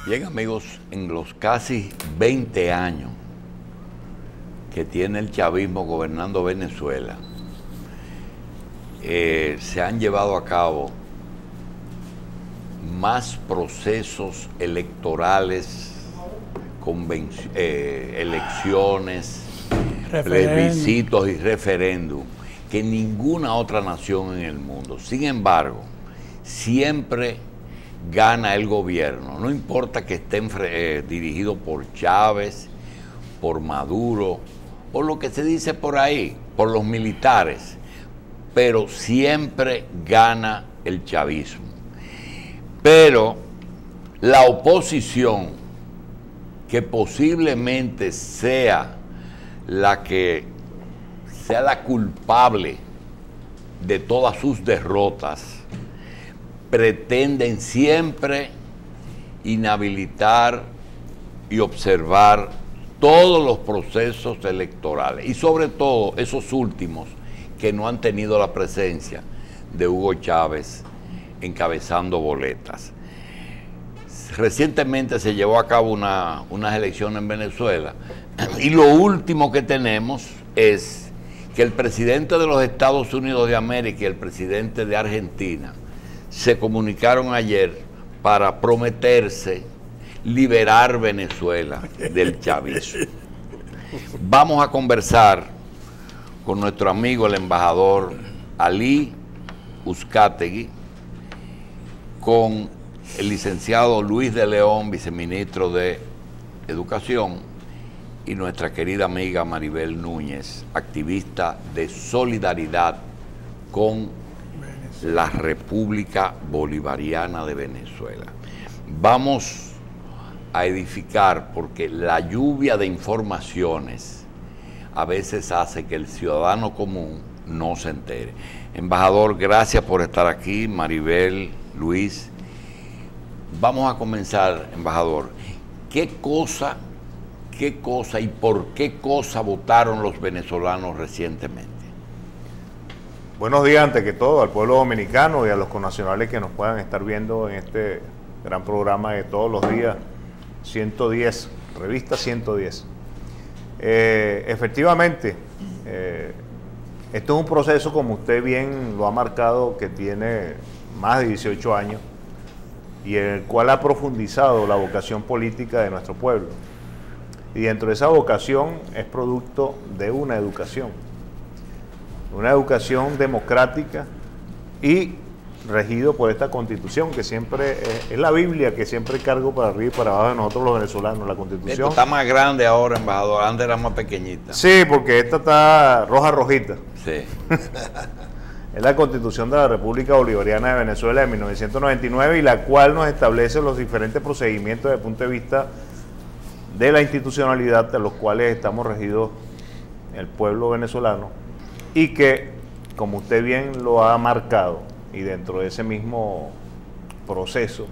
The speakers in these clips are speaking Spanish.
Bien, amigos, en los casi 20 años que tiene el chavismo gobernando Venezuela, se han llevado a cabo más procesos electorales, elecciones, plebiscitos y referéndum que ninguna otra nación en el mundo. Sin embargo, siempre gana el gobierno, no importa que estén dirigidos por Chávez, por Maduro, o lo que se dice por ahí, por los militares, pero siempre gana el chavismo. Pero la oposición, que posiblemente sea la culpable de todas sus derrotas, pretenden siempre inhabilitar y observar todos los procesos electorales, y sobre todo esos últimos que no han tenido la presencia de Hugo Chávez encabezando boletas. Recientemente se llevó a cabo unas elecciones en Venezuela, y lo último que tenemos es que el presidente de los Estados Unidos de América y el presidente de Argentina se comunicaron ayer para prometerse liberar Venezuela del chavismo. Vamos a conversar con nuestro amigo el embajador Ali Uzcategui, con el licenciado Luis de León, viceministro de Educación, y nuestra querida amiga Maribel Núñez, activista de solidaridad con la República Bolivariana de Venezuela. Vamos a edificar, porque la lluvia de informaciones a veces hace que el ciudadano común no se entere. Embajador, gracias por estar aquí. Maribel, Luis, vamos a comenzar, embajador. ¿Qué cosa y por qué cosa votaron los venezolanos recientemente? Buenos días, ante que todo, al pueblo dominicano y a los connacionales que nos puedan estar viendo en este gran programa de todos los días, 110, revista 110. Efectivamente, esto es un proceso, como usted bien lo ha marcado, que tiene más de 18 años y en el cual ha profundizado la vocación política de nuestro pueblo. Y dentro de esa vocación es producto de una educación democrática y regido por esta Constitución, que siempre es la Biblia que siempre cargo para arriba y para abajo de nosotros los venezolanos, la Constitución. Esto está más grande ahora, embajador, antes era más pequeñita. Sí, porque esta está rojita. Sí. Es la Constitución de la República Bolivariana de Venezuela de 1999, y la cual nos establece los diferentes procedimientos desde el punto de vista de la institucionalidad de los cuales estamos regidos el pueblo venezolano, y que, como usted bien lo ha marcado, y dentro de ese mismo proceso,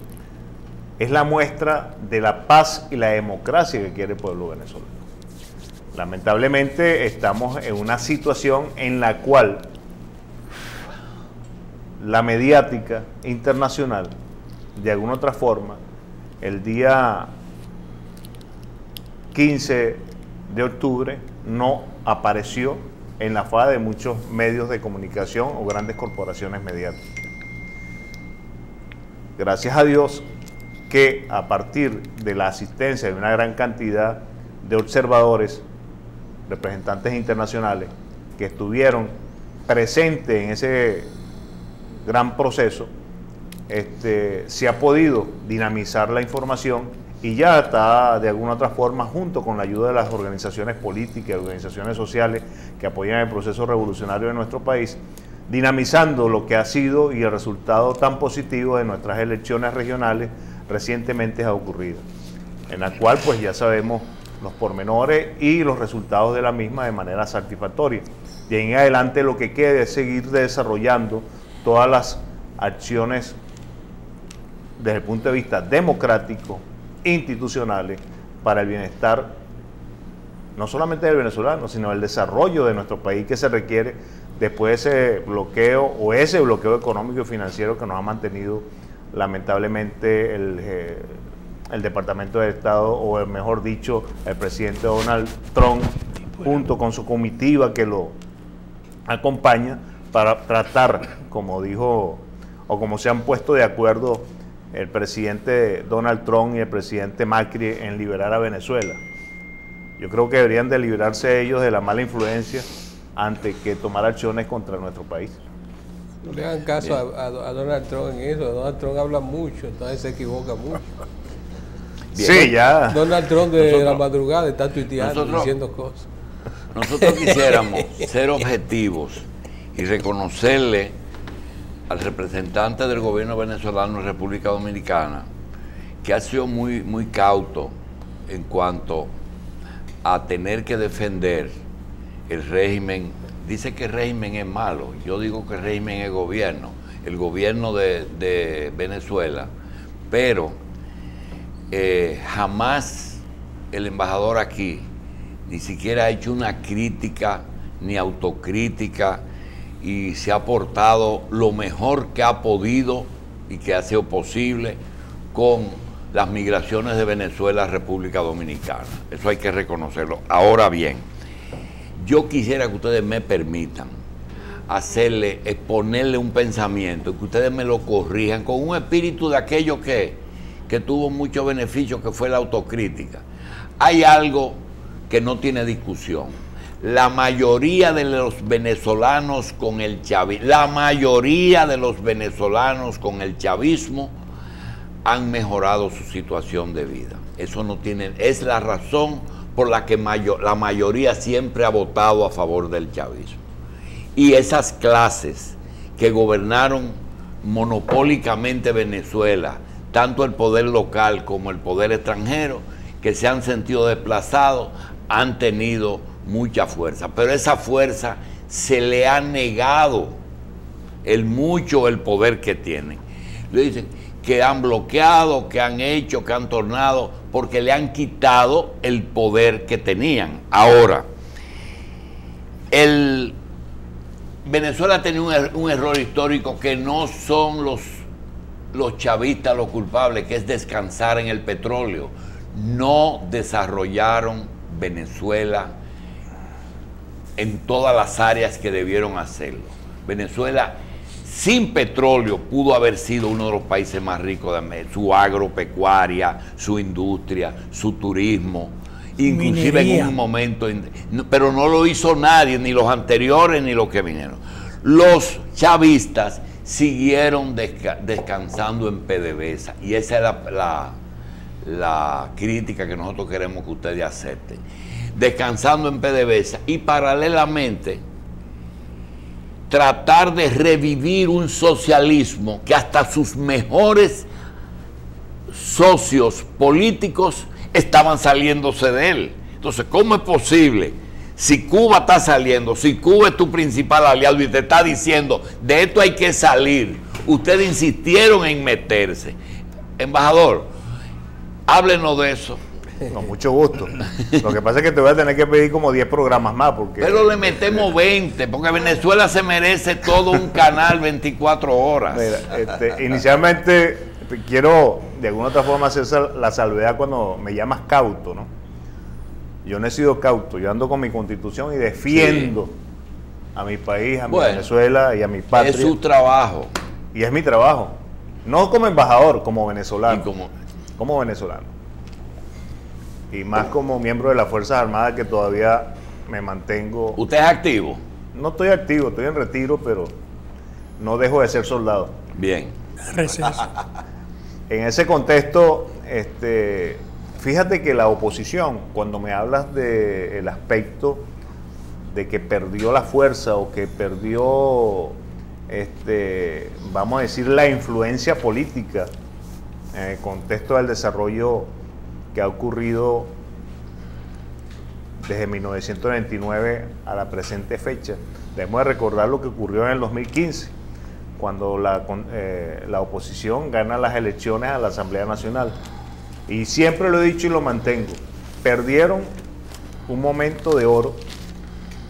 es la muestra de la paz y la democracia que quiere el pueblo venezolano. Lamentablemente estamos en una situación en la cual la mediática internacional, de alguna otra forma, el día 15 de octubre no apareció en la faz de muchos medios de comunicación o grandes corporaciones mediáticas. Gracias a Dios que a partir de la asistencia de una gran cantidad de observadores, representantes internacionales, que estuvieron presentes en ese gran proceso, se ha podido dinamizar la información, y ya está de alguna otra forma, junto con la ayuda de las organizaciones políticas, organizaciones sociales que apoyan el proceso revolucionario de nuestro país, dinamizando lo que ha sido y el resultado tan positivo de nuestras elecciones regionales recientemente ocurridas, en la cual pues ya sabemos los pormenores y los resultados de la misma de manera satisfactoria. Y en adelante lo que queda es seguir desarrollando todas las acciones desde el punto de vista democrático, institucionales, para el bienestar no solamente del venezolano, sino el desarrollo de nuestro país, que se requiere después de ese bloqueo económico y financiero que nos ha mantenido lamentablemente el Departamento de Estado, o mejor dicho, el presidente Donald Trump, junto con su comitiva que lo acompaña, para tratar, como dijo, o como se han puesto de acuerdo el presidente Donald Trump y el presidente Macri, en liberar a Venezuela. Yo creo que deberían de librarse ellos de la mala influencia antes que tomar acciones contra nuestro país. No le hagan caso a Donald Trump en eso. Donald Trump habla mucho, entonces se equivoca mucho. Bien. Sí, ya. Donald Trump de la madrugada está tuiteando, diciendo cosas. Nosotros quisiéramos ser objetivos y reconocerle al representante del gobierno venezolano en República Dominicana que ha sido muy cauto en cuanto a tener que defender el régimen. Dice que el régimen es malo, yo digo que el régimen es gobierno, el gobierno de Venezuela, pero jamás el embajador aquí ni siquiera ha hecho una crítica ni autocrítica, y se ha portado lo mejor que ha podido y que ha sido posible con las migraciones de Venezuela a República Dominicana. Eso hay que reconocerlo. Ahora bien, yo quisiera que ustedes me permitan exponerle un pensamiento, que ustedes me lo corrijan con un espíritu de aquello que tuvo mucho beneficio, que fue la autocrítica. Hay algo que no tiene discusión. La mayoría de los venezolanos con el chavismo, han mejorado su situación de vida. Eso no tiene, es la razón por la que la mayoría siempre ha votado a favor del chavismo. Y esas clases que gobernaron monopólicamente Venezuela, tanto el poder local como el poder extranjero, que se han sentido desplazados, han tenido mucha fuerza, pero esa fuerza se le ha negado el poder que tienen. Le dicen que han bloqueado, que han hecho, que han tornado, porque le han quitado el poder que tenían. Ahora, Venezuela tenía un error histórico, que no son los chavistas los culpables, que es descansar en el petróleo. No desarrollaron Venezuela en todas las áreas que debieron hacerlo. Venezuela sin petróleo pudo haber sido uno de los países más ricos de América. Su agropecuaria, su industria, su turismo, inclusive minería. En un momento, pero no lo hizo nadie, ni los anteriores ni los que vinieron. Los chavistas siguieron descansando en PDVSA, y esa es la crítica que nosotros queremos que ustedes acepten. Descansando en PDVSA, y paralelamente tratar de revivir un socialismo que hasta sus mejores socios políticos estaban saliéndose de él. Entonces, ¿cómo es posible? Si Cuba está saliendo, si Cuba es tu principal aliado y te está diciendo, de esto hay que salir, ustedes insistieron en meterse. Embajador, háblenos de eso. Con mucho gusto. Lo que pasa es que te voy a tener que pedir como 10 programas más. Pero le metemos 20, porque Venezuela se merece todo un canal 24 horas. Mira, inicialmente quiero de alguna otra forma hacer la salvedad cuando me llamas cauto, ¿no? Yo no he sido cauto, yo ando con mi constitución y defiendo a mi país, a mi Venezuela y a mi patria. Es su trabajo. Y es mi trabajo. No como embajador, como venezolano. Como venezolano. Y más como miembro de las Fuerzas Armadas, que todavía me mantengo. ¿Usted es activo? No estoy activo, estoy en retiro, pero no dejo de ser soldado. Bien. En ese contexto, fíjate que la oposición, cuando me hablas del aspecto de que perdió la fuerza o que perdió, vamos a decir, la influencia política en el contexto del desarrollo que ha ocurrido desde 1999 a la presente fecha. Debemos de recordar lo que ocurrió en el 2015, cuando la oposición gana las elecciones a la Asamblea Nacional. Y siempre lo he dicho y lo mantengo, perdieron un momento de oro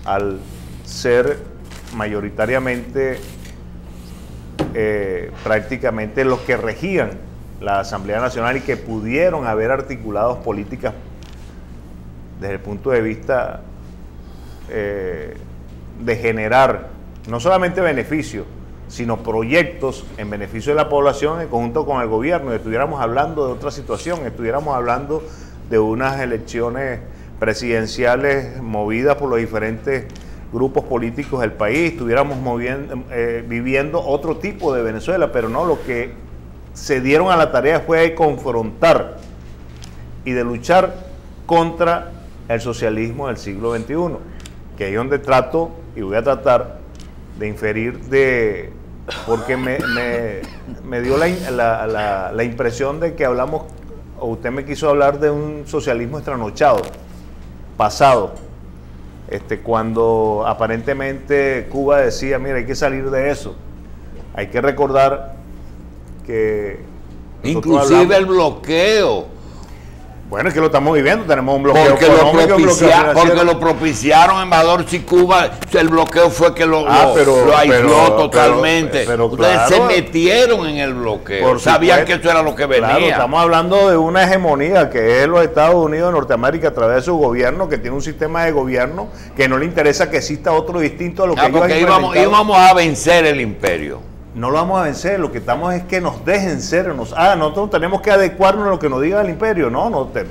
al ser mayoritariamente prácticamente los que regían la Asamblea Nacional y que pudieron haber articulado políticas desde el punto de vista de generar no solamente beneficios, sino proyectos en beneficio de la población en conjunto con el gobierno, y estuviéramos hablando de otra situación, estuviéramos hablando de unas elecciones presidenciales movidas por los diferentes grupos políticos del país, estuviéramos viviendo otro tipo de Venezuela, pero no, lo que se dieron a la tarea fue de confrontar y de luchar contra el socialismo del siglo XXI, que ahí es donde trato y voy a tratar de inferir porque me dio la impresión de que hablamos, o usted me quiso hablar de un socialismo estranochado, pasado, cuando aparentemente Cuba decía, mira, hay que salir de eso, hay que recordar que inclusive el bloqueo. Bueno, es que lo estamos viviendo, tenemos un bloqueo porque lo propiciaron, embajador. Si Cuba, el bloqueo fue que lo aisló totalmente. Pero ustedes claro, se metieron en el bloqueo, sabían que eso era lo que venía. Claro, estamos hablando de una hegemonía que es los Estados Unidos de Norteamérica a través de su gobierno, que tiene un sistema de gobierno que no le interesa que exista otro distinto a lo que ellos han implementado. Íbamos a vencer el imperio. No lo vamos a vencer, lo que estamos es que nos dejen ser, nosotros tenemos que adecuarnos a lo que nos diga el imperio,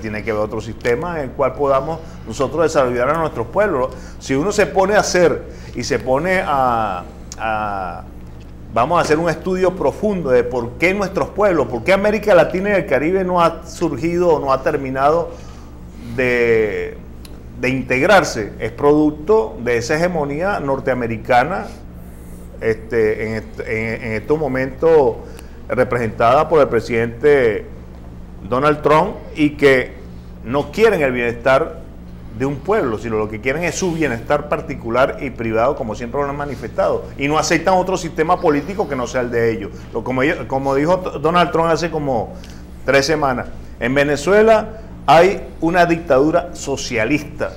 tiene que haber otro sistema en el cual podamos nosotros desarrollar a nuestros pueblos. Si uno se pone a hacer y se pone vamos a hacer un estudio profundo de por qué nuestros pueblos, por qué América Latina y el Caribe no ha surgido o no ha terminado de integrarse, es producto de esa hegemonía norteamericana en estos momentos representada por el presidente Donald Trump, y que no quieren el bienestar de un pueblo, sino lo que quieren es su bienestar particular y privado, como siempre lo han manifestado, y no aceptan otro sistema político que no sea el de ellos. Como dijo Donald Trump hace como 3 semanas, en Venezuela hay una dictadura socialista.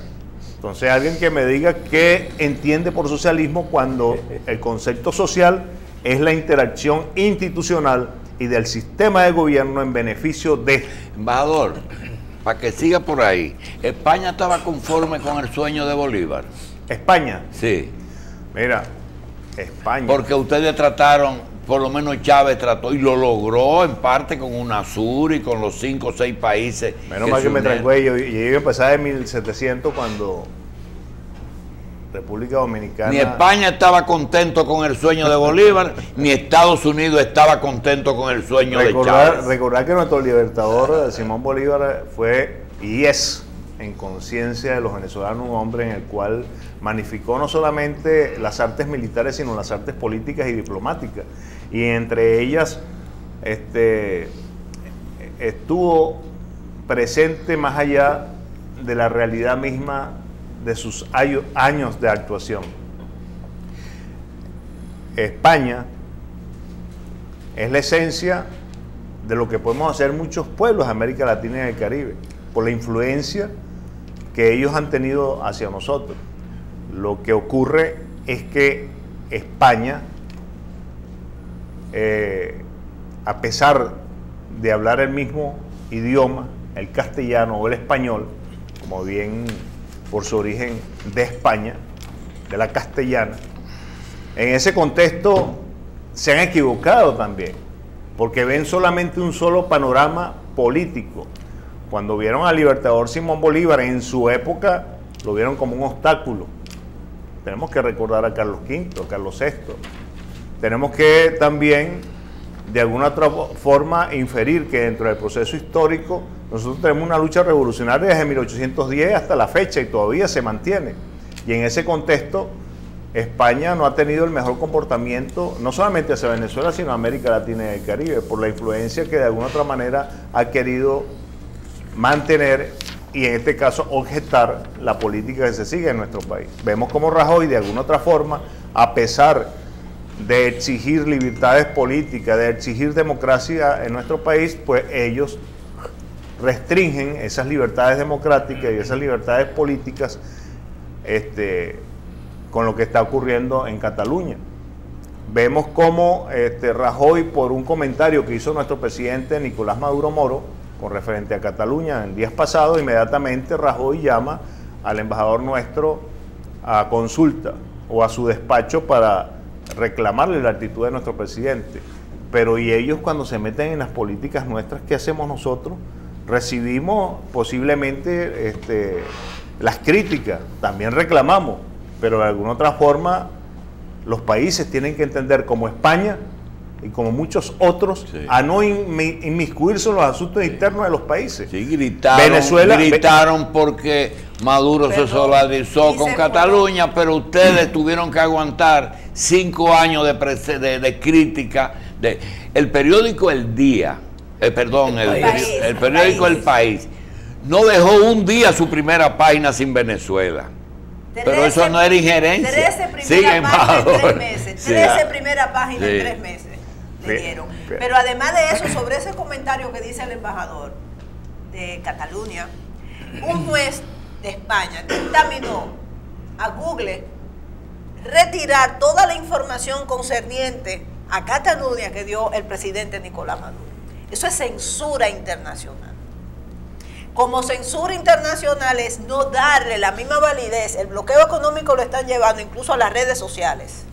Entonces, alguien que me diga qué entiende por socialismo cuando el concepto social es la interacción institucional y del sistema de gobierno en beneficio de... Embajador, para que siga por ahí, ¿España estaba conforme con el sueño de Bolívar? ¿España? Sí. Mira, España... Porque ustedes trataron, por lo menos Chávez trató y lo logró en parte con UNASUR y con los 5 o 6 países. Menos mal que me trajo ellos. Y yo empecé en 1700 cuando República Dominicana... Ni España estaba contento con el sueño de Bolívar, ni Estados Unidos estaba contento con el sueño de Chávez. Recordar que nuestro libertador, Simón Bolívar, fue y es, en conciencia de los venezolanos, un hombre en el cual magnificó no solamente las artes militares, sino las artes políticas y diplomáticas. Y entre ellas estuvo presente más allá de la realidad misma de sus años de actuación. España es la esencia de lo que podemos hacer muchos pueblos de América Latina y del Caribe, por la influencia que ellos han tenido hacia nosotros. Lo que ocurre es que España, a pesar de hablar el mismo idioma, el castellano o el español, como bien por su origen de España, de la castellana, en ese contexto se han equivocado también, porque ven solamente un solo panorama político. Cuando vieron al libertador Simón Bolívar en su época, lo vieron como un obstáculo. Tenemos que recordar a Carlos V, a Carlos VI. Tenemos que también, de alguna otra forma, inferir que dentro del proceso histórico nosotros tenemos una lucha revolucionaria desde 1810 hasta la fecha y todavía se mantiene. Y en ese contexto, España no ha tenido el mejor comportamiento, no solamente hacia Venezuela, sino América Latina y el Caribe, por la influencia que de alguna otra manera ha querido mantener y en este caso objetar la política que se sigue en nuestro país. Vemos como Rajoy, de alguna otra forma, a pesar de exigir libertades políticas, de exigir democracia en nuestro país, pues ellos restringen esas libertades democráticas y esas libertades políticas con lo que está ocurriendo en Cataluña. vemos cómo Rajoy, por un comentario que hizo nuestro presidente Nicolás Maduro Moro con referente a Cataluña en días pasados, inmediatamente Rajoy llama al embajador nuestro a consulta o a su despacho para reclamarle la actitud de nuestro presidente. Pero y ellos, cuando se meten en las políticas nuestras, ¿qué hacemos nosotros? Recibimos posiblemente las críticas, también reclamamos, pero de alguna otra forma los países tienen que entender, como España y como muchos otros, sí, a no inmiscuirse en los asuntos internos de los países. Sí, gritaron porque Maduro se solidarizó con Cataluña, pero ustedes tuvieron que aguantar 5 años de crítica. El periódico El Día, el periódico El País, no dejó un día su primera página sin Venezuela. Pero eso no era injerencia. 13 primeras páginas en 3 meses. 13 primeras páginas en 3 meses le dieron. Pero además de eso, sobre ese comentario que dice el embajador de Cataluña, un juez de España dictaminó a Google retirar toda la información concerniente a Cataluña que dio el presidente Nicolás Maduro. Eso es censura internacional. Como censura internacional es no darle la misma validez, el bloqueo económico lo están llevando incluso a las redes sociales.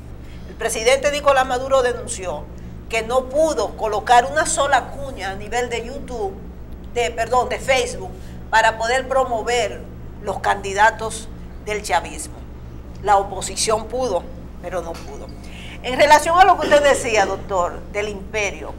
El presidente Nicolás Maduro denunció que no pudo colocar una sola cuña a nivel de YouTube, de Facebook, para poder promover los candidatos del chavismo. La oposición pudo, pero no pudo. En relación a lo que usted decía, doctor, del imperio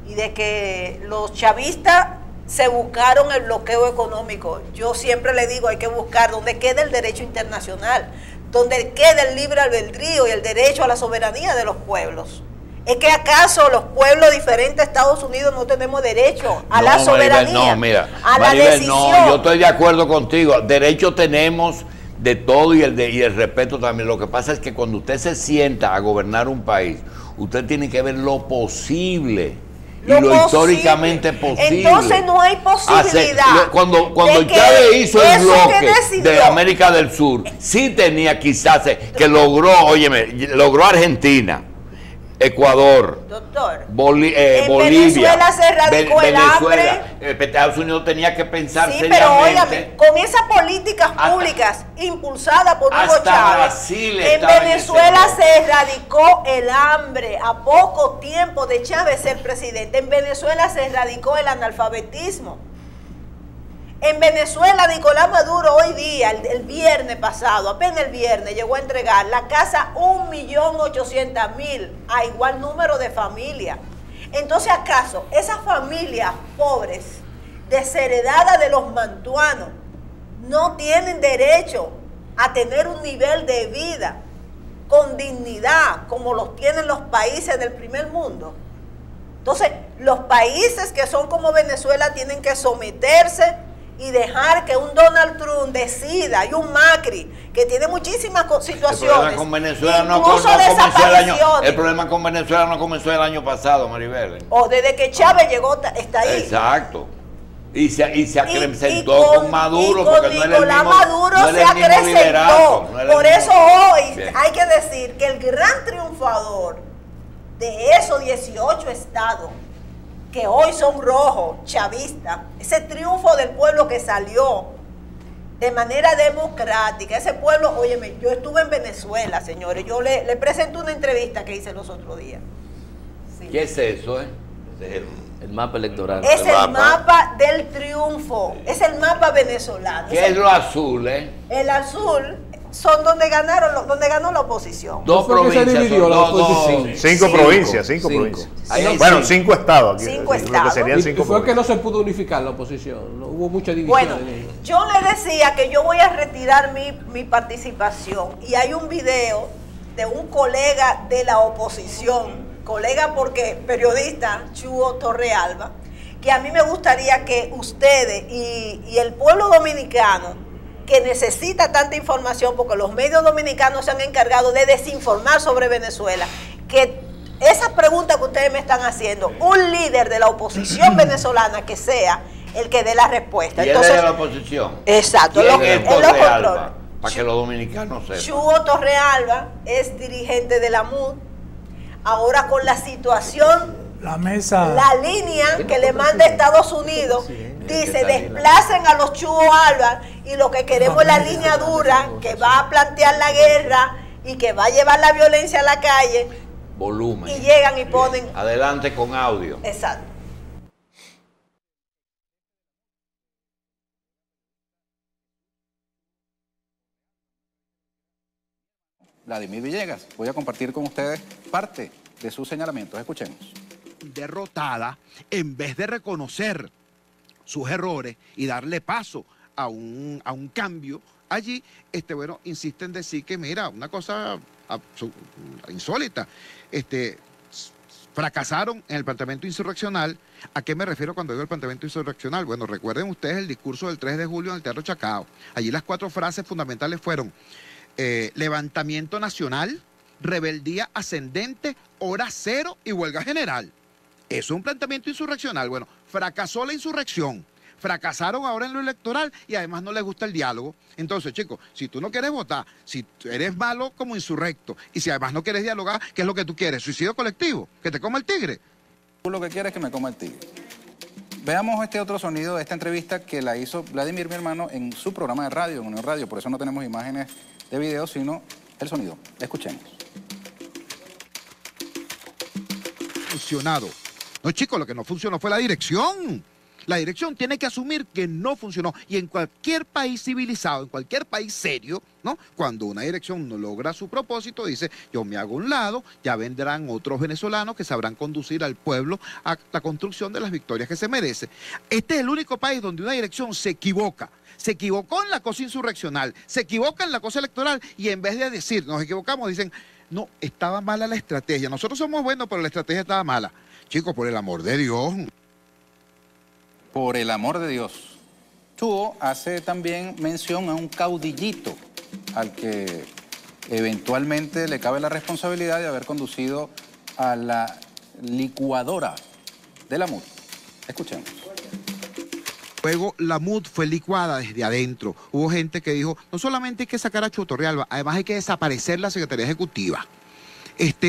y de que los chavistas se buscaron el bloqueo económico, yo siempre le digo, hay que buscar donde quede el derecho internacional, donde quede el libre albedrío y el derecho a la soberanía de los pueblos. ¿Es que acaso los pueblos diferentes de Estados Unidos no tenemos derecho a la soberanía? Maribel, no, mira, a Maribel, la decisión. No, yo estoy de acuerdo contigo. Derecho tenemos de todo y el respeto también. Lo que pasa es que cuando usted se sienta a gobernar un país, usted tiene que ver lo posible. Lo históricamente posible. Entonces no hay posibilidad. Cuando Chávez hizo el bloque de América del Sur, sí tenía quizás que logró Argentina, Ecuador, doctor, Bolivia, Venezuela se erradicó el hambre. Estados Unidos tenía que pensar sí, seriamente. Pero óigame, con esas políticas públicas impulsadas por Hugo Chávez, en Venezuela se erradicó el hambre a poco tiempo de Chávez ser presidente. En Venezuela se erradicó el analfabetismo. En Venezuela, Nicolás Maduro hoy día, el viernes pasado, apenas el viernes, llegó a entregar la casa 1.800.000 a igual número de familias. Entonces, ¿acaso esas familias pobres, desheredadas de los mantuanos, no tienen derecho a tener un nivel de vida con dignidad como los tienen los países del primer mundo? Entonces, los países que son como Venezuela tienen que someterse y dejar que un Donald Trump decida, y un Macri, que tiene muchísimas situaciones. El problema con Venezuela el problema con Venezuela no comenzó el año pasado, Maribel. O desde que Chávez llegó, está ahí. Exacto. Y se acrecentó con Maduro, y con porque Nicolás Maduro se acrecentó. Por eso hoy hay que decir que el gran triunfador de esos 18 estados que hoy son rojos, chavistas, ese triunfo del pueblo que salió de manera democrática, ese pueblo, óyeme, yo estuve en Venezuela, señores, yo le presento una entrevista que hice los otros días. Sí. ¿Qué es eso, El mapa electoral. Es el mapa del triunfo, es el mapa venezolano. ¿Qué es lo azul, El azul son donde ganó la oposición. Dos provincias. Se dividió la oposición. Cinco provincias. Bueno, 5 estados. Aquí, 5 estados. Que serían 5 fue que no se pudo unificar la oposición. No, hubo mucha división. Bueno, yo le decía que yo voy a retirar mi participación. Y hay un video de un colega de la oposición, colega porque periodista, Chuo Torrealba, que a mí me gustaría que ustedes y el pueblo dominicano, que necesita tanta información, porque los medios dominicanos se han encargado de desinformar sobre Venezuela, que esas preguntas que ustedes me están haciendo, un líder de la oposición venezolana que sea el que dé la respuesta. Y él es de la oposición. Exacto, él lo controla. Para que los dominicanos sepan. Chuo Torrealba es dirigente de la MUD, Ahora con la situación, la mesa, la línea que le manda Estados Unidos dice desplacen a los Chuo Alba y lo que queremos es la línea dura que va a plantear la guerra y que va a llevar la violencia a la calle. Volumen. Y llegan y ponen. Adelante con audio. Exacto. Vladimir Villegas, voy a compartir con ustedes parte de sus señalamientos. Escuchemos. Derrotada, en vez de reconocer sus errores y darle paso a un cambio, allí, bueno, insiste en decir que, mira, una cosa insólita, fracasaron en el planteamiento insurreccional. ¿A qué me refiero cuando digo el planteamiento insurreccional? Bueno, recuerden ustedes el discurso del 3 de julio en el Teatro Chacao. Allí las 4 frases fundamentales fueron levantamiento nacional, rebeldía ascendente, hora cero y huelga general. Eso es un planteamiento insurreccional. Bueno, fracasó la insurrección, fracasaron ahora en lo electoral y además no les gusta el diálogo. Entonces, chicos, si tú no quieres votar, si eres malo como insurrecto y si además no quieres dialogar, ¿qué es lo que tú quieres? ¿Suicidio colectivo? ¿Que te coma el tigre? Tú lo que quieres es que me coma el tigre. Veamos este otro sonido de esta entrevista que la hizo Vladimir, mi hermano, en su programa de radio, en Unión Radio. Por eso no tenemos imágenes de video, sino el sonido. Escuchemos. Funcionado. No, chicos, lo que no funcionó fue la dirección. La dirección tiene que asumir que no funcionó. Y en cualquier país civilizado, en cualquier país serio, ¿no? Cuando una dirección no logra su propósito, dice, yo me hago a un lado, ya vendrán otros venezolanos que sabrán conducir al pueblo a la construcción de las victorias que se merece. Este es el único país donde una dirección se equivoca. Se equivocó en la cosa insurreccional, se equivoca en la cosa electoral y en vez de decir, nos equivocamos, dicen, no, estaba mala la estrategia. Nosotros somos buenos, pero la estrategia estaba mala. Chicos, por el amor de Dios. Por el amor de Dios. Chuo hace también mención a un caudillito al que eventualmente le cabe la responsabilidad de haber conducido a la licuadora de la MUD. Escuchemos. Luego la MUD fue licuada desde adentro. Hubo gente que dijo, no solamente hay que sacar a Chuo Torrealba, además hay que desaparecer la Secretaría Ejecutiva.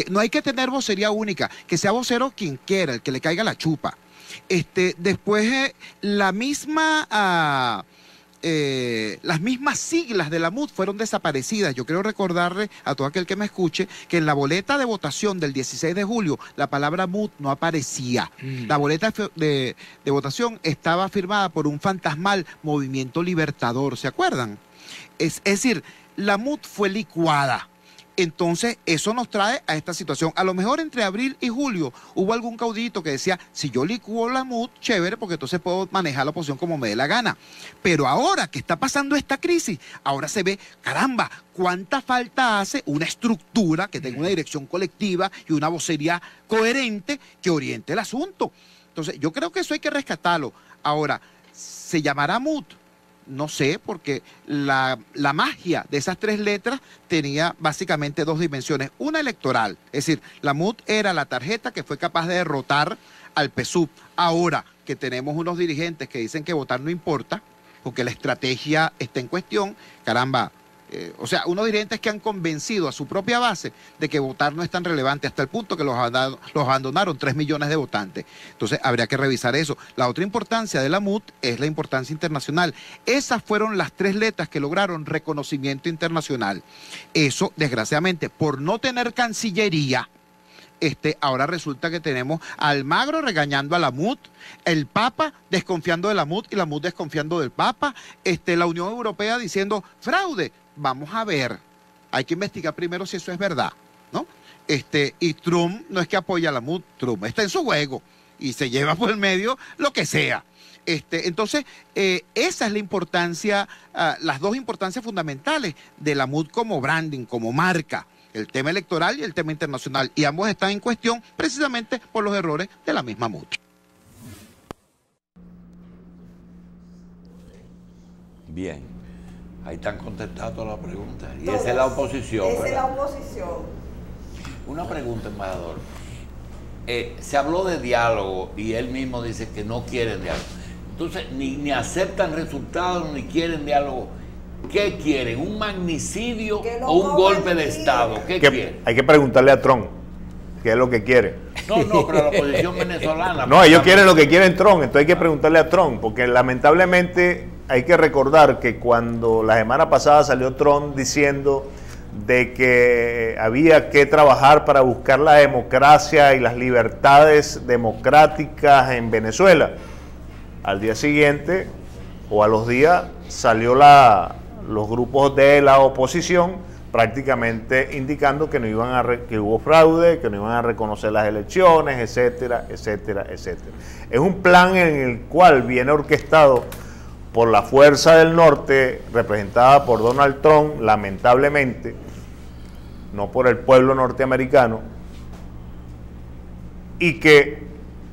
No hay que tener vocería única, que sea vocero quien quiera, el que le caiga la chupa. Después las mismas siglas de la MUD fueron desaparecidas. Yo quiero recordarle a todo aquel que me escuche que en la boleta de votación del 16 de julio la palabra MUD no aparecía. La boleta de votación estaba firmada por un fantasmal Movimiento Libertador, ¿se acuerdan? Es decir, la MUD fue licuada. Entonces, eso nos trae a esta situación. A lo mejor entre abril y julio hubo algún caudillito que decía, si yo licuo la MUD, chévere, porque entonces puedo manejar la oposición como me dé la gana. Pero ahora que está pasando esta crisis, ahora se ve, caramba, cuánta falta hace una estructura que tenga una dirección colectiva y una vocería coherente que oriente el asunto. Entonces, yo creo que eso hay que rescatarlo. Ahora, ¿se llamará MUD? No sé, porque la magia de esas 3 letras tenía básicamente 2 dimensiones. Una electoral, es decir, la MUD era la tarjeta que fue capaz de derrotar al PSUV. Ahora que tenemos unos dirigentes que dicen que votar no importa, porque la estrategia está en cuestión, caramba, o sea, unos dirigentes que han convencido a su propia base de que votar no es tan relevante hasta el punto que los abandonaron 3 millones de votantes. Entonces habría que revisar eso. La otra importancia de la MUD es la importancia internacional. Esas fueron las 3 letras que lograron reconocimiento internacional. Eso, desgraciadamente, por no tener cancillería, ahora resulta que tenemos a Almagro regañando a la MUD, el Papa desconfiando de la MUD y la MUD desconfiando del Papa, la Unión Europea diciendo fraude. Vamos a ver, hay que investigar primero si eso es verdad, ¿no? Y Trump no es que apoya a la MUD, Trump está en su juego y se lleva por el medio lo que sea. Entonces, esa es la importancia, las 2 importancias fundamentales de la MUD como branding, como marca. El tema electoral y el tema internacional, y ambos están en cuestión precisamente por los errores de la misma MUD. Bien, ahí están contestadas todas las preguntas. Y esa es la oposición. Esa es la oposición. Una pregunta, embajador. Se habló de diálogo y él mismo dice que no quieren diálogo. Entonces, ni aceptan resultados, ni quieren diálogo. ¿Qué quieren? ¿Un magnicidio o un golpe de Estado? ¿Qué quieren? Hay que preguntarle a Trump. que es lo que quieren. No, pero la oposición venezolana. No, ellos quieren lo que quieren Trump, entonces hay que preguntarle a Trump, porque lamentablemente hay que recordar que cuando la semana pasada salió Trump diciendo de que había que trabajar para buscar la democracia y las libertades democráticas en Venezuela, al día siguiente o a los días salió los grupos de la oposición prácticamente indicando que no iban que hubo fraude, que no iban a reconocer las elecciones, etcétera, etcétera, etcétera. Es un plan en el cual viene orquestado por la fuerza del norte, representada por Donald Trump, lamentablemente, no por el pueblo norteamericano, y que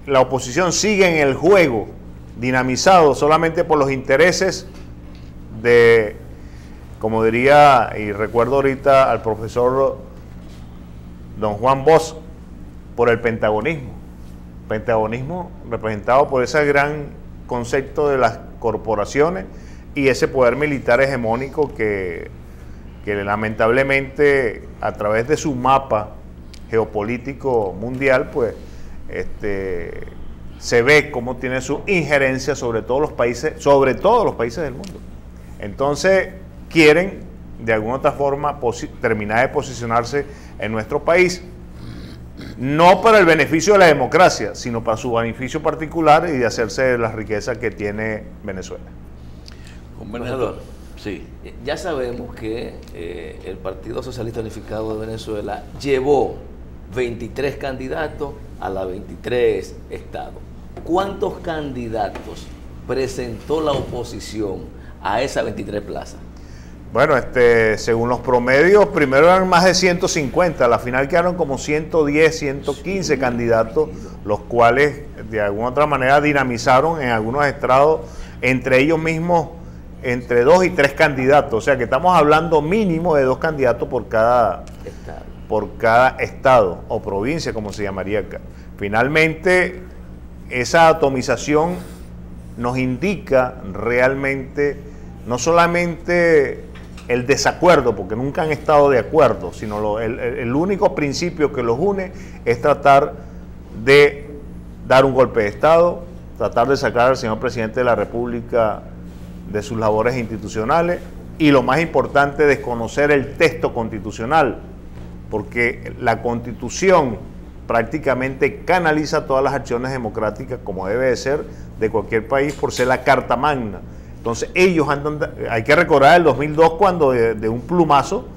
la oposición sigue en el juego, dinamizado solamente por los intereses de, como diría, y recuerdo ahorita al profesor don Juan Bosch, por el pentagonismo. Pentagonismo representado por ese gran concepto de las corporaciones y ese poder militar hegemónico que lamentablemente a través de su mapa geopolítico mundial, pues se ve cómo tiene su injerencia sobre todos los países del mundo. Entonces quieren de alguna otra forma terminar de posicionarse en nuestro país, no para el beneficio de la democracia, sino para su beneficio particular y de hacerse de las riquezas que tiene Venezuela. Gobernador, sí. Ya sabemos que el Partido Socialista Unificado de Venezuela llevó 23 candidatos a los 23 estados. ¿Cuántos candidatos presentó la oposición a esas 23 plazas? Bueno, según los promedios, primero eran más de 150, a la final quedaron como 110, 115 candidatos, los cuales de alguna otra manera dinamizaron en algunos estados, entre ellos mismos, entre 2 y 3 candidatos, o sea que estamos hablando mínimo de 2 candidatos por cada estado o provincia, como se llamaría acá. Finalmente, esa atomización nos indica realmente no solamente el desacuerdo, porque nunca han estado de acuerdo, sino el único principio que los une es tratar de dar un golpe de Estado, tratar de sacar al señor presidente de la República de sus labores institucionales y, lo más importante, desconocer el texto constitucional, porque la Constitución prácticamente canaliza todas las acciones democráticas como debe de ser de cualquier país por ser la Carta Magna. Entonces ellos hay que recordar el 2002 cuando de un plumazo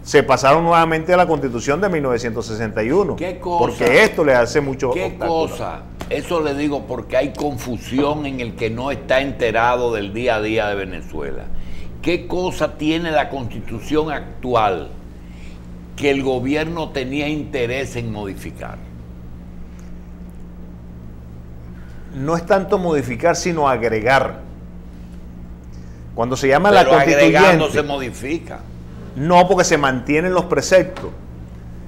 se pasaron nuevamente a la Constitución de 1961. ¿Qué cosa? Porque esto le hace mucho ¿Qué obstáculo. cosa? Eso le digo porque hay confusión en el que no está enterado del día a día de Venezuela. ¿Qué cosa tiene la Constitución actual que el gobierno tenía interés en modificar? No es tanto modificar, sino agregar. Cuando se llama Pero la constituyente, agregando se modifica. No, porque se mantienen los preceptos.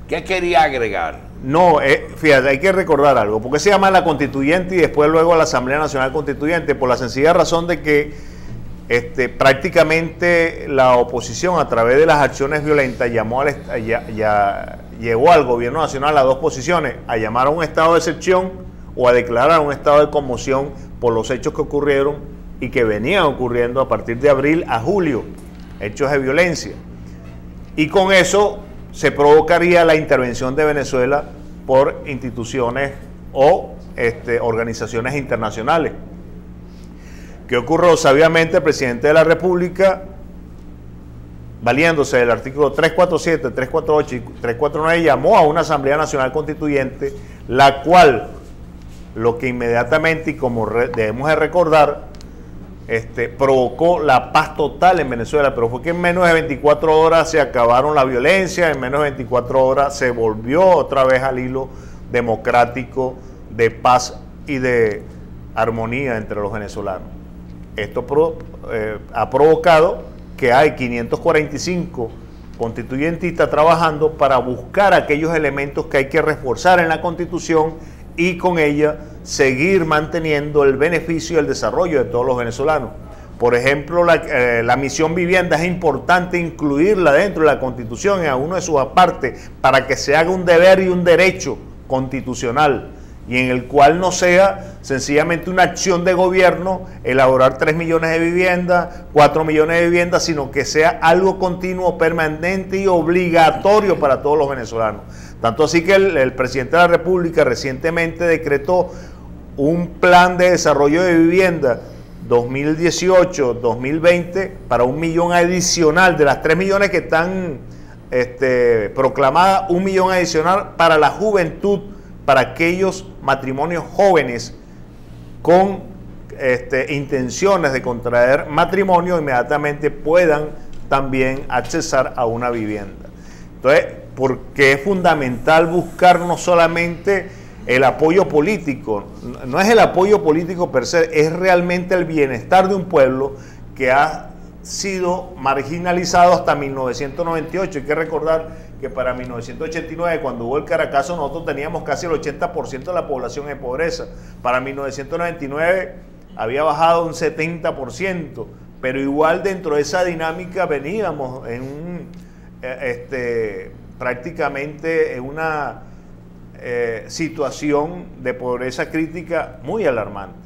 ¿Qué quería agregar? No, fíjate, hay que recordar algo. ¿Por qué se llama la constituyente y después luego la Asamblea Nacional Constituyente? Por la sencilla razón de que prácticamente la oposición, a través de las acciones violentas, llevó al gobierno nacional a 2 posiciones: a llamar a un estado de excepción o a declarar un estado de conmoción por los hechos que ocurrieron y que venían ocurriendo a partir de abril a julio, hechos de violencia. Y con eso se provocaría la intervención de Venezuela por instituciones o organizaciones internacionales. ¿Qué ocurrió? Sabiamente el presidente de la República, valiéndose del artículo 347, 348 y 349, llamó a una Asamblea Nacional Constituyente, la cual, lo que inmediatamente, y como debemos de recordar, provocó la paz total en Venezuela, pero fue que en menos de 24 horas se acabaron la violencia, en menos de 24 horas se volvió otra vez al hilo democrático de paz y de armonía entre los venezolanos. Esto ha provocado que hay 545 constituyentistas trabajando para buscar aquellos elementos que hay que reforzar en la Constitución y con ella seguir manteniendo el beneficio y el desarrollo de todos los venezolanos. Por ejemplo, la misión vivienda es importante incluirla dentro de la Constitución en alguno de sus apartes para que se haga un deber y un derecho constitucional, y en el cual no sea sencillamente una acción de gobierno elaborar 3 millones de viviendas, 4 millones de viviendas, sino que sea algo continuo, permanente y obligatorio para todos los venezolanos. Tanto así que el presidente de la República recientemente decretó un plan de desarrollo de vivienda 2018-2020 para 1 millón adicional de las 3 millones que están proclamadas, 1 millón adicional para la juventud, para aquellos matrimonios jóvenes con intenciones de contraer matrimonio, inmediatamente puedan también accesar a una vivienda. Entonces, porque es fundamental buscar no solamente el apoyo político, no es el apoyo político per se, es realmente el bienestar de un pueblo que ha sido marginalizado hasta 1998. Hay que recordar que para 1989, cuando hubo el Caracazo, nosotros teníamos casi el 80% de la población en pobreza. Para 1999 había bajado un 70%, pero igual dentro de esa dinámica veníamos en prácticamente en una situación de pobreza crítica muy alarmante,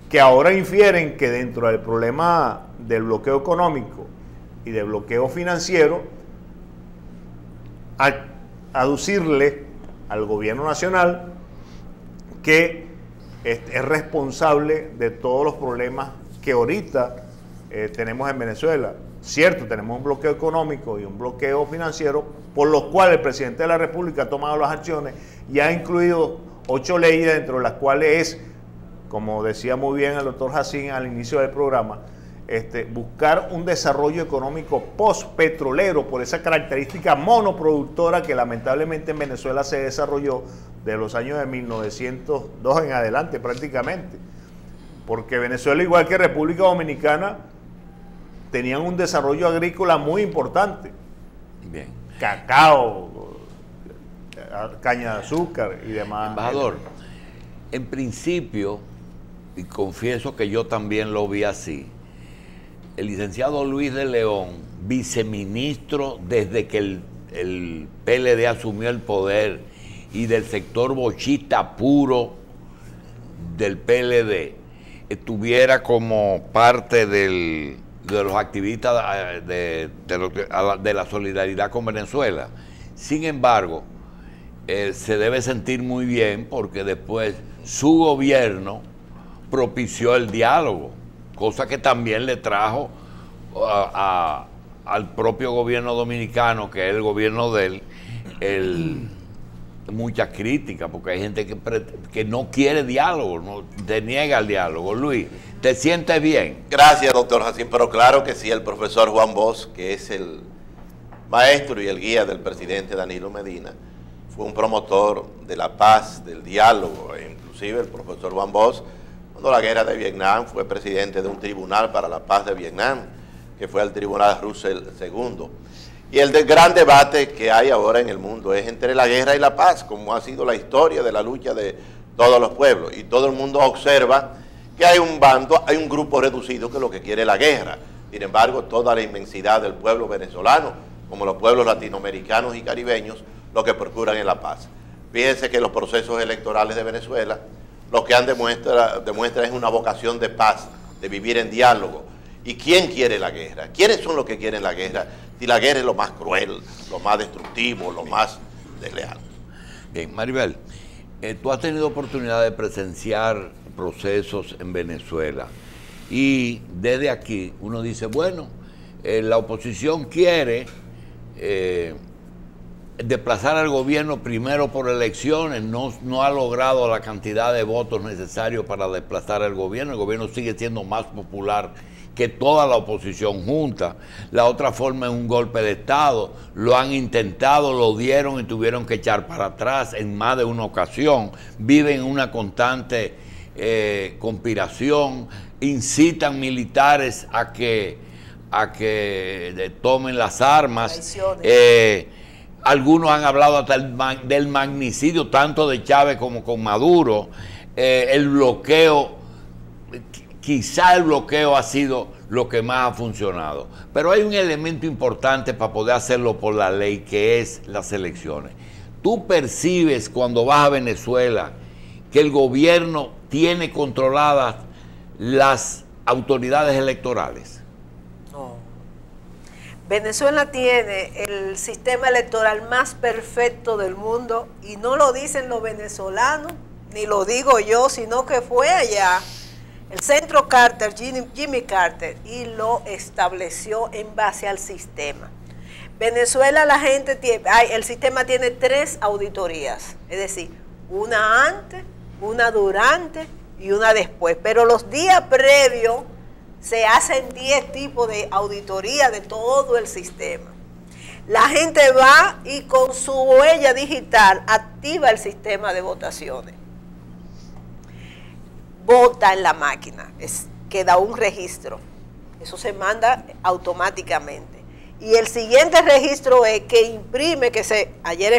que ahora infieren que dentro del problema del bloqueo económico y del bloqueo financiero, aducirle al gobierno nacional que es responsable de todos los problemas que ahorita tenemos en Venezuela. Cierto, tenemos un bloqueo económico y un bloqueo financiero, por los cuales el presidente de la República ha tomado las acciones y ha incluido 8 leyes, dentro de las cuales es, como decía muy bien el doctor Jacín al inicio del programa, buscar un desarrollo económico postpetrolero por esa característica monoproductora que lamentablemente en Venezuela se desarrolló de los años de 1902 en adelante prácticamente, porque Venezuela, igual que República Dominicana, tenían un desarrollo agrícola muy importante. Bien. Cacao, caña de azúcar y demás. Embajador, en principio, y confieso que yo también lo vi así, el licenciado Luis de León, viceministro desde que el PLD asumió el poder y del sector bochista puro del PLD, estuviera como parte de los activistas de la solidaridad con Venezuela. Sin embargo, se debe sentir muy bien porque después su gobierno propició el diálogo, cosa que también le trajo al propio gobierno dominicano, que es el gobierno de él, muchas críticas, porque hay gente que no quiere diálogo, no te niega el diálogo. Luis, ¿te sientes bien? Gracias, doctor Jacín, pero claro que sí, el profesor Juan Bosch, que es el maestro y el guía del presidente Danilo Medina, fue un promotor de la paz, del diálogo. Inclusive el profesor Juan Bosch, cuando la guerra de Vietnam, fue presidente de un tribunal para la paz de Vietnam, que fue el Tribunal Russell II. Y el gran debate que hay ahora en el mundo es entre la guerra y la paz, como ha sido la historia de la lucha de todos los pueblos. Y todo el mundo observa que hay un bando, hay un grupo reducido que lo que quiere es la guerra. Sin embargo, toda la inmensidad del pueblo venezolano, como los pueblos latinoamericanos y caribeños, lo que procuran es la paz. Fíjense que los procesos electorales de Venezuela, lo que han demuestra es una vocación de paz, de vivir en diálogo. ¿Y quién quiere la guerra? ¿Quiénes son los que quieren la guerra? Si la guerra es lo más cruel, lo más destructivo, lo más desleal. Bien, Maribel, tú has tenido oportunidad de presenciar procesos en Venezuela y desde aquí uno dice, bueno, la oposición quiere desplazar al gobierno primero por elecciones, no ha logrado la cantidad de votos necesarios para desplazar al gobierno, el gobierno sigue siendo más popular que toda la oposición junta. La otra forma es un golpe de Estado, lo han intentado, lo dieron y tuvieron que echar para atrás en más de una ocasión, viven en una constante conspiración, incitan militares a que tomen las armas. Algunos han hablado hasta del magnicidio, tanto de Chávez como con Maduro. El bloqueo, quizá el bloqueo ha sido lo que más ha funcionado. Pero hay un elemento importante para poder hacerlo por la ley, que es las elecciones. Tú percibes cuando vas a Venezuela que el gobierno tiene controladas las autoridades electorales. No. Venezuela tiene el sistema electoral más perfecto del mundo, y no lo dicen los venezolanos, ni lo digo yo, sino que fue allá el Centro Carter, Jimmy Carter, y lo estableció en base al sistema. Venezuela, la gente tiene, el sistema tiene 3 auditorías, es decir, una antes, una durante y una después, pero los días previos se hacen 10 tipos de auditoría de todo el sistema. La gente va y con su huella digital activa el sistema de votaciones. Vota en la máquina, queda un registro, eso se manda automáticamente. Y el siguiente registro es que imprime, que ayer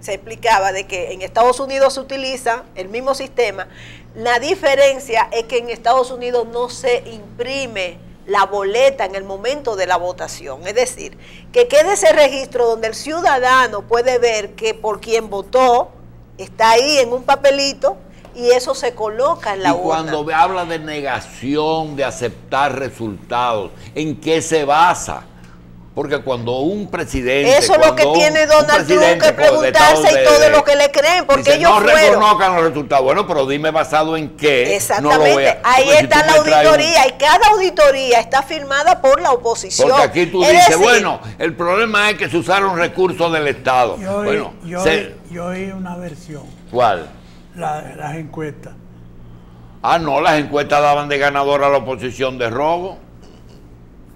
se explicaba de que en Estados Unidos se utiliza el mismo sistema. La diferencia es que en Estados Unidos no se imprime la boleta en el momento de la votación. Es decir, que quede ese registro donde el ciudadano puede ver que por quien votó está ahí en un papelito, y eso se coloca en la urna. Y cuando habla de negación de aceptar resultados, ¿en qué se basa? Porque cuando un presidente... Eso es lo que tiene Donald Trump que preguntarse, y todo lo que le creen, porque dice, ellos no fueron... reconozcan los resultados. Bueno, pero dime basado en qué. Exactamente, ahí está la auditoría, y cada auditoría está firmada por la oposición. Porque aquí tú dices, bueno, el problema es que se usaron recursos del Estado. Yo oí una versión. ¿Cuál? Las encuestas. Ah, no, las encuestas daban de ganador a la oposición de robo.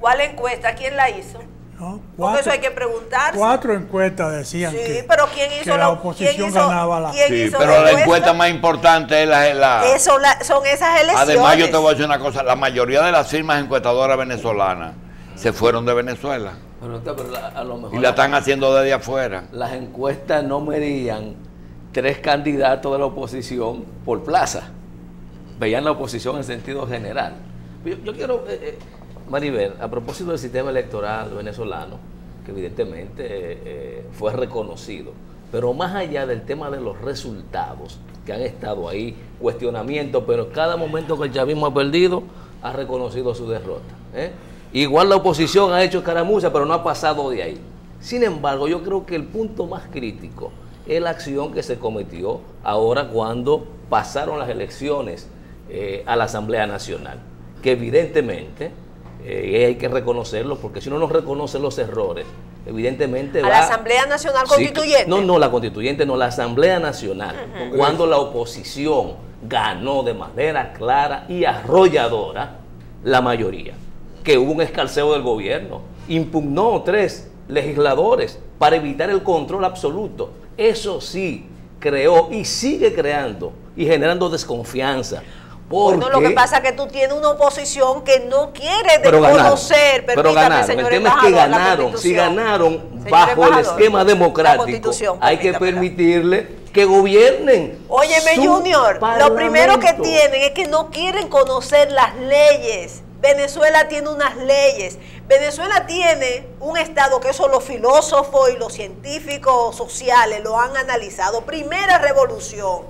¿Cuál encuesta? ¿Quién la hizo? No, porque eso hay que preguntarse. 4 encuestas decían pero ¿quién hizo que la oposición ganaba la... Sí, pero la encuesta más importante es son esas elecciones. Además, yo te voy a decir una cosa, la mayoría de las firmas encuestadoras venezolanas se fueron de Venezuela. Pero a lo mejor y la están haciendo desde afuera. Las encuestas no medían 3 candidatos de la oposición por plaza. Veían la oposición en sentido general. Yo quiero, Maribel, a propósito del sistema electoral venezolano, que evidentemente fue reconocido, pero más allá del tema de los resultados, que han estado ahí, cuestionamientos, pero cada momento que el chavismo ha perdido, ha reconocido su derrota. Igual la oposición ha hecho escaramuza, pero no ha pasado de ahí. Sin embargo, yo creo que el punto más crítico es la acción que se cometió ahora cuando pasaron las elecciones a la Asamblea Nacional, que evidentemente hay que reconocerlo, porque si uno no reconoce los errores, evidentemente ¿a la Asamblea Nacional Constituyente? Sí, no, la Constituyente no, la Asamblea Nacional, cuando la oposición ganó de manera clara y arrolladora la mayoría, que hubo un escarceo del gobierno, impugnó 3 legisladores para evitar el control absoluto. Eso sí, creó y sigue creando y generando desconfianza. Bueno, lo que pasa es que tú tienes una oposición que no quiere reconocer, pero ganaron. El tema es que ganaron. Si ganaron bajo el esquema democrático, hay que permitirle que gobiernen. Óyeme, Junior, lo primero que tienen es que no quieren conocer las leyes. Venezuela tiene unas leyes. Venezuela tiene un Estado que eso los filósofos y los científicos sociales lo han analizado. Primera revolución,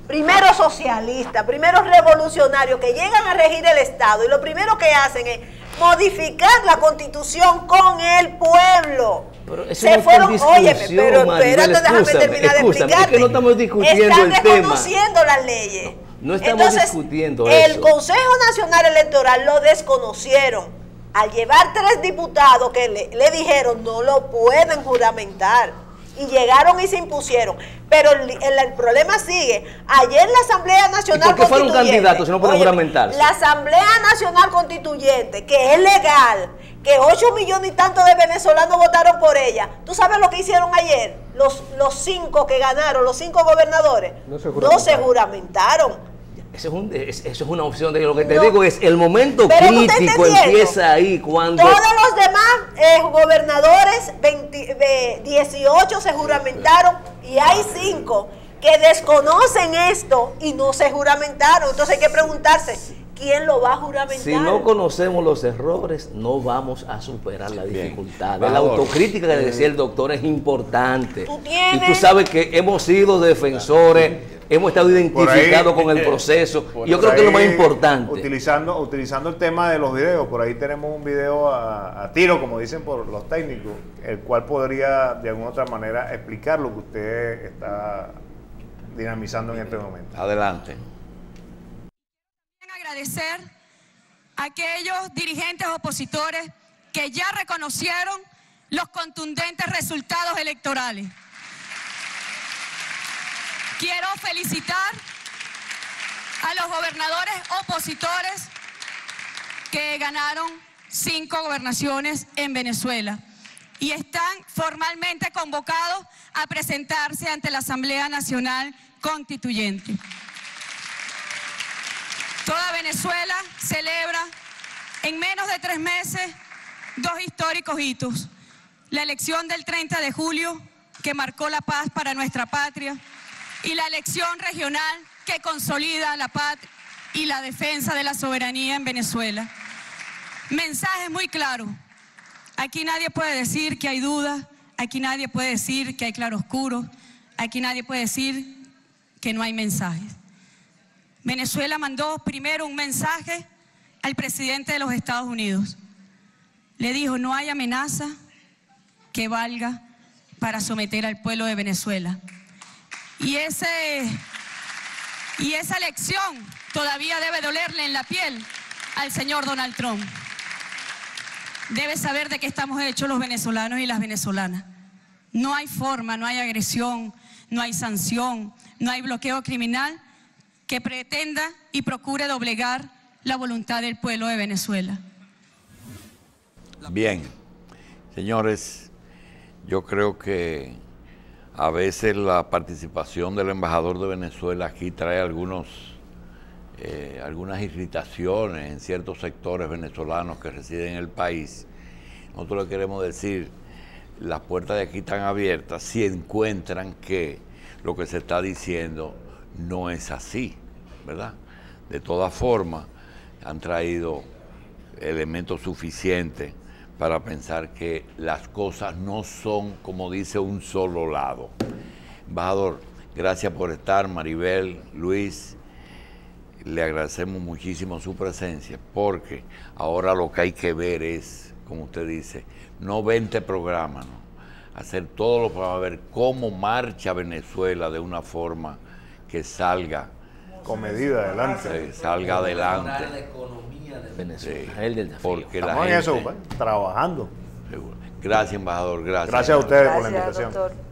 primero socialista, primero revolucionarios que llegan a regir el Estado, y lo primero que hacen es modificar la Constitución con el pueblo. Pero eso se no fueron, óyeme, pero espérate, déjame terminar de explicarte. Es que no estamos discutiendo están el tema. reconociendo las leyes. No estamos discutiendo eso. El Consejo Nacional Electoral lo desconocieron al llevar 3 diputados que le dijeron no lo pueden juramentar, y llegaron y se impusieron. Pero el problema sigue. Ayer la Asamblea Nacional Constituyente... ¿Y por qué fueron candidatos si no pueden juramentarse? La Asamblea Nacional Constituyente, que es legal, que 8 millones y tantos de venezolanos votaron por ella. ¿Tú sabes lo que hicieron ayer? Los 5 que ganaron, los 5 gobernadores, no se juramentaron. Eso es una opción de lo que te digo, es el momento crítico empieza ahí cuando... Todos los demás gobernadores, 18 se juramentaron, y hay 5 que desconocen esto y no se juramentaron. Entonces hay que preguntarse, ¿quién lo va a juramentar? Si no conocemos los errores, no vamos a superar la dificultad. La autocrítica que decía el doctor es importante. Y tú sabes que hemos sido defensores, hemos estado identificados con el proceso. Yo creo que es lo más importante. Utilizando el tema de los videos, por ahí tenemos un video a tiro, como dicen por los técnicos, el cual podría de alguna otra manera explicar lo que usted está dinamizando en este momento. Adelante. Agradecer a aquellos dirigentes opositores que ya reconocieron los contundentes resultados electorales. Quiero felicitar a los gobernadores opositores que ganaron 5 gobernaciones en Venezuela y están formalmente convocados a presentarse ante la Asamblea Nacional Constituyente. Toda Venezuela celebra en menos de 3 meses 2 históricos hitos. La elección del 30 de julio, que marcó la paz para nuestra patria, y la elección regional que consolida la paz y la defensa de la soberanía en Venezuela. Mensaje muy claro. Aquí nadie puede decir que hay dudas, aquí nadie puede decir que hay claroscuros, aquí nadie puede decir que no hay mensajes. Venezuela mandó primero un mensaje al presidente de los Estados Unidos. Le dijo, no hay amenaza que valga para someter al pueblo de Venezuela. Y esa lección todavía debe dolerle en la piel al señor Donald Trump. Debe saber de qué estamos hechos los venezolanos y las venezolanas. No hay forma, no hay agresión, no hay sanción, no hay bloqueo criminal que pretenda y procure doblegar la voluntad del pueblo de Venezuela. Bien, señores, yo creo que a veces la participación del embajador de Venezuela aquí trae algunas irritaciones en ciertos sectores venezolanos que residen en el país. Nosotros le queremos decir, las puertas de aquí están abiertas si encuentran que lo que se está diciendo no es así, ¿verdad? De todas formas, han traído elementos suficientes para pensar que las cosas no son, como dice, un solo lado. Embajador, gracias por estar. Maribel, Luis, le agradecemos muchísimo su presencia, porque ahora lo que hay que ver es, como usted dice, no 20 programas, ¿no? Hacer todo lo para ver cómo marcha Venezuela de una forma que salga con medida adelante. Salga adelante. La economía de Venezuela. Sí, porque estamos la gente, en eso, trabajando. Seguro. Gracias, embajador. Gracias. Gracias a ustedes por la invitación. Doctor.